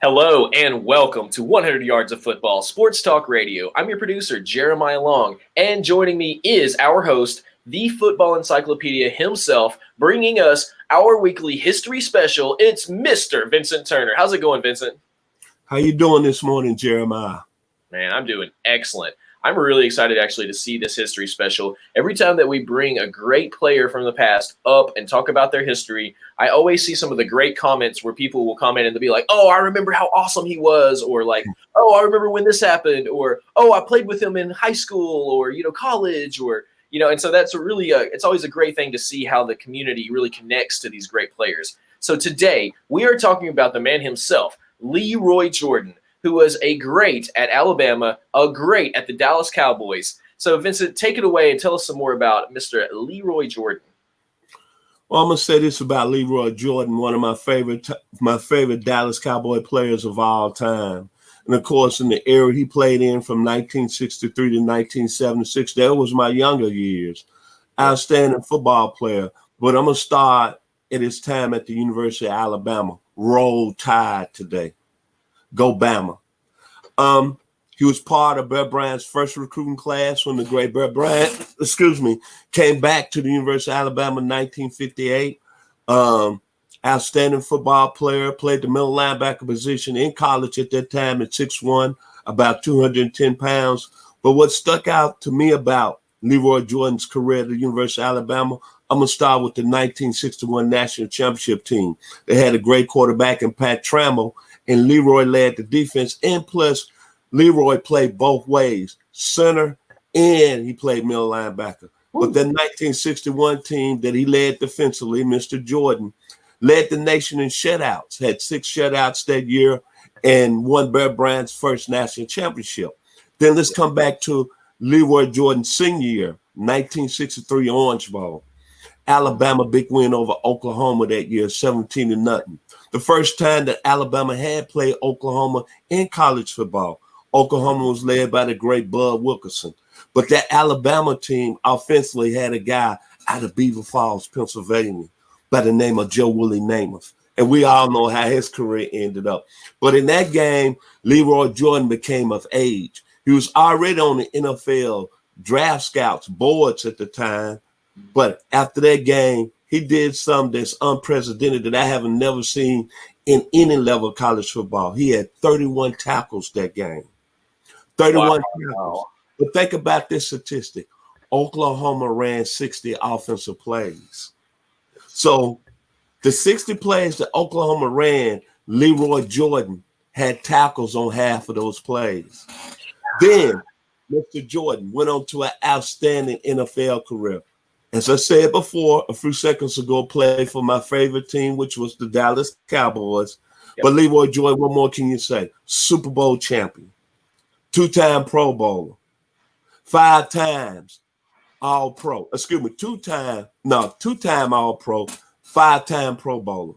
Hello and welcome to 100 Yards of Football Sports Talk Radio. I'm your producer, Jeremiah Long, and joining me is our host, the football encyclopedia himself, bringing us our weekly history special. It's Mr. Vincent Turner. How's it going, Vincent? How you doing this morning, Jeremiah? Man, I'm doing excellent. I'm really excited actually to see this history special. Every time that we bring a great player from the past up and talk about their history, I always see some of the great comments where people will comment and they'll be like, oh, I remember how awesome he was, or like, oh, I remember when this happened, or oh, I played with him in high school or, college, or, and so that's it's always a great thing to see how the community really connects to these great players. So today we are talking about the man himself, Leroy Jordan, who was a great at Alabama, a great at the Dallas Cowboys. So, Vincent, take it away and tell us some more about Mr. Leroy Jordan. Well, I'm going to say this about Leroy Jordan, one of my favorite Dallas Cowboy players of all time. And, of course, in the era he played in from 1963 to 1976, that was my younger years. Outstanding football player. But I'm going to start at his time at the University of Alabama. Roll Tide today. Go Bama. He was part of Bear Bryant's first recruiting class when the great Bear Bryant, came back to the University of Alabama in 1958. Outstanding football player, played the middle linebacker position in college at that time at 6'1", about 210 pounds. But what stuck out to me about Leroy Jordan's career at the University of Alabama, I'm going to start with the 1961 National Championship team. They had a great quarterback in Pat Trammell, and Leroy led the defense. And plus, Leroy played both ways, center and he played middle linebacker. But that 1961 team that he led defensively, Mr. Jordan, led the nation in shutouts, had 6 shutouts that year, and won Bear Bryant's first national championship. Then let's come back to Leroy Jordan's senior year, 1963 Orange Bowl. Alabama big win over Oklahoma that year, 17-0. The first time that Alabama had played Oklahoma in college football. Oklahoma was led by the great Bud Wilkinson. But that Alabama team offensively had a guy out of Beaver Falls, Pennsylvania, by the name of Joe Willie Namath. And we all know how his career ended up. But in that game, Leroy Jordan became of age. He was already on the NFL draft scouts boards at the time. But after that game, he did something that's unprecedented that I haven't never seen in any level of college football. He had 31 tackles that game. 31 tackles. But think about this statistic. Oklahoma ran 60 offensive plays. So the 60 plays that Oklahoma ran, Leroy Jordan had tackles on half of those plays. Then Mr. Jordan went on to an outstanding NFL career. As I said before, a few seconds ago, played for my favorite team, which was the Dallas Cowboys. Yep. But Leroy Jordan, what more can you say? Super Bowl champion, 2-time Pro Bowler, 5 times All-Pro. 2-time All-Pro, 5-time Pro Bowler.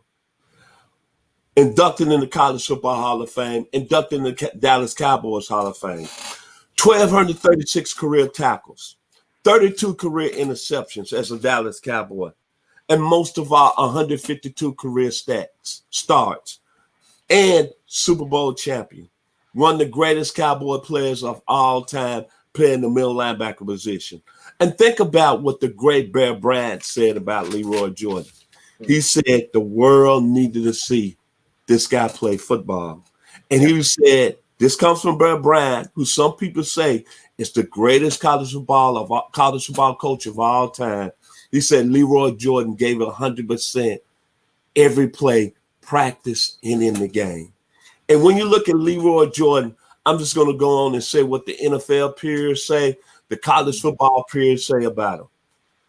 Inducted in the College Football Hall of Fame, inducted in the Dallas Cowboys Hall of Fame. 1,236 career tackles. 32 career interceptions as a Dallas Cowboy, and most of all, 152 career starts, and Super Bowl champion. One of the greatest Cowboy players of all time, playing the middle linebacker position. And think about what the great Bear Bryant said about Leroy Jordan. He said the world needed to see this guy play football. And he said, this comes from Bear Bryant, who some people say is the greatest college football coach of all time. He said Leroy Jordan gave it 100% every play, practice, and in the game. And when you look at Leroy Jordan, I'm just going to go on and say what the NFL peers say, the college football peers say about him.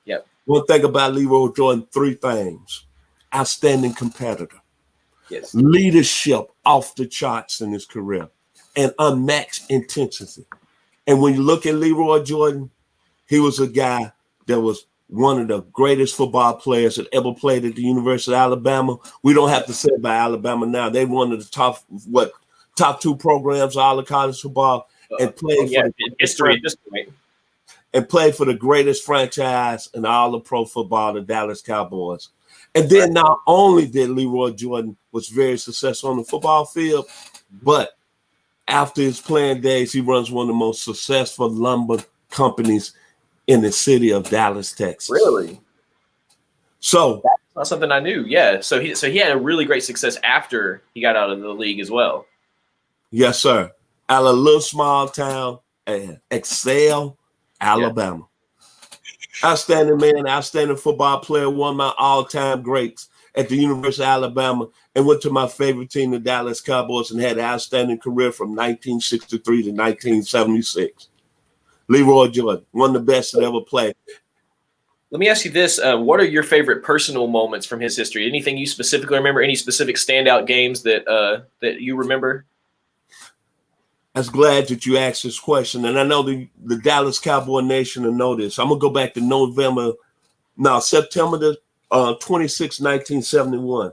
Yep. One thing about Leroy Jordan, 3 things. Outstanding competitor. Yes. Leadership off the charts in his career. And unmatched intensity. And when you look at Leroy Jordan, he was a guy that was one of the greatest football players that ever played at the University of Alabama. We don't have to say about Alabama now. They one of the top 2 programs all of college football, and played for history at this point. And played for the greatest franchise in all of pro football, the Dallas Cowboys. And then not only did Leroy Jordan was very successful on the football field, but after his playing days, he runs one of the most successful lumber companies in the city of Dallas, Texas. Really? So that's not something I knew. Yeah. So he had a really great success after he got out of the league as well. Yes, sir. Out of a little small town, Excel, Alabama. Yeah. Outstanding man, outstanding football player, one of my all-time greats at the University of Alabama, and went to my favorite team, the Dallas Cowboys, and had an outstanding career from 1963 to 1976. Leroy Jordan, one of the best that ever played. Let me ask you this. What are your favorite personal moments from his history? Anything you specifically remember? Any specific standout games that you remember? I was glad that you asked this question. And I know the Dallas Cowboy Nation will know this. I'm going to go back to September 26, 1971.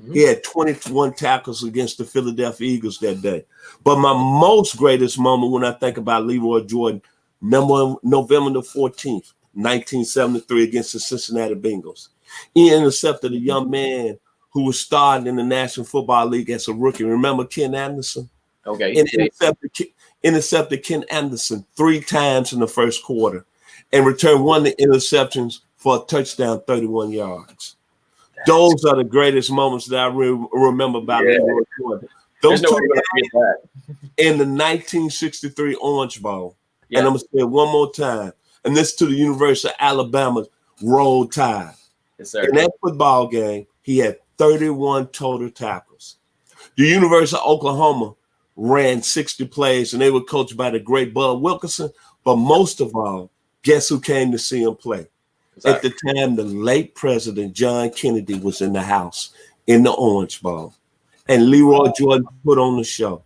Mm-hmm. He had 21 tackles against the Philadelphia Eagles that day. But my most greatest moment when I think about Leroy Jordan, November the 14th, 1973 against the Cincinnati Bengals. He intercepted a young man who was starting in the National Football League as a rookie. Remember Ken Anderson? Okay. And intercepted Ken Anderson 3 times in the first quarter and returned one of the interceptions for a touchdown, 31 yards. Those are the greatest moments that I remember about Leroy Jordan. Those two guys in the 1963 Orange Bowl. Yeah. And I'm going to say it one more time. And this to the University of Alabama's Roll Tide. Yes, sir. In that football game, he had 31 total tackles. The University of Oklahoma ran 60 plays, and they were coached by the great Bud Wilkinson. But most of all, guess who came to see him play? At the time, the late President John Kennedy was in the house in the Orange Bowl. And Leroy Jordan put on the show.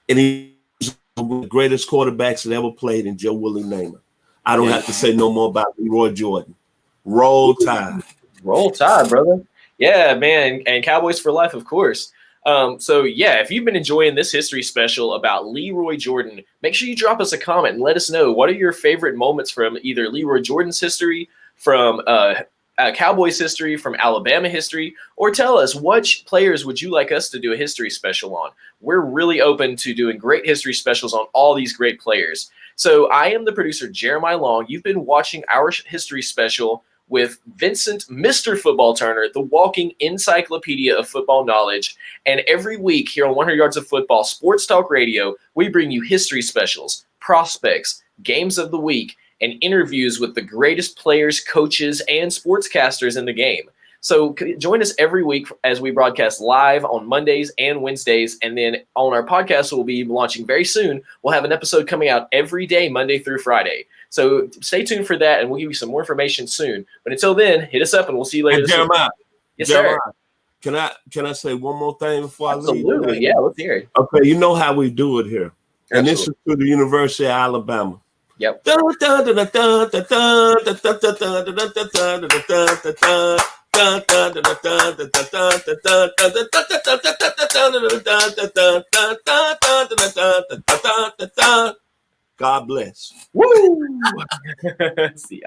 And he was one of the greatest quarterbacks that ever played in Joe Willie Namath. I don't have to say no more about Leroy Jordan. Roll Tide. Roll Tide, brother. Yeah, man. And Cowboys for life, of course. If you've been enjoying this history special about Leroy Jordan, make sure you drop us a comment and let us know what are your favorite moments from either Leroy Jordan's history, from Cowboys history, from Alabama history, or tell us which players would you like us to do a history special on. We're really open to doing great history specials on all these great players. So I am the producer, Jeremiah Long. You've been watching our history special with Vincent, Mr. Football Turner, the walking encyclopedia of football knowledge. And every week here on 100 Yards of Football Sports Talk Radio, we bring you history specials, prospects, games of the week, and interviews with the greatest players, coaches, and sportscasters in the game. So join us every week as we broadcast live on Mondays and Wednesdays. And then on our podcast, we'll be launching very soon. We'll have an episode coming out every day, Monday through Friday. So stay tuned for that, and we'll give you some more information soon. But until then, hit us up, and we'll see you later. Jeremiah, yes, sir. Can I say one more thing before I leave? Absolutely, yeah. Let's hear it. Okay, you know how we do it here, and this is to the University of Alabama. Yep. God bless. Woo! See ya.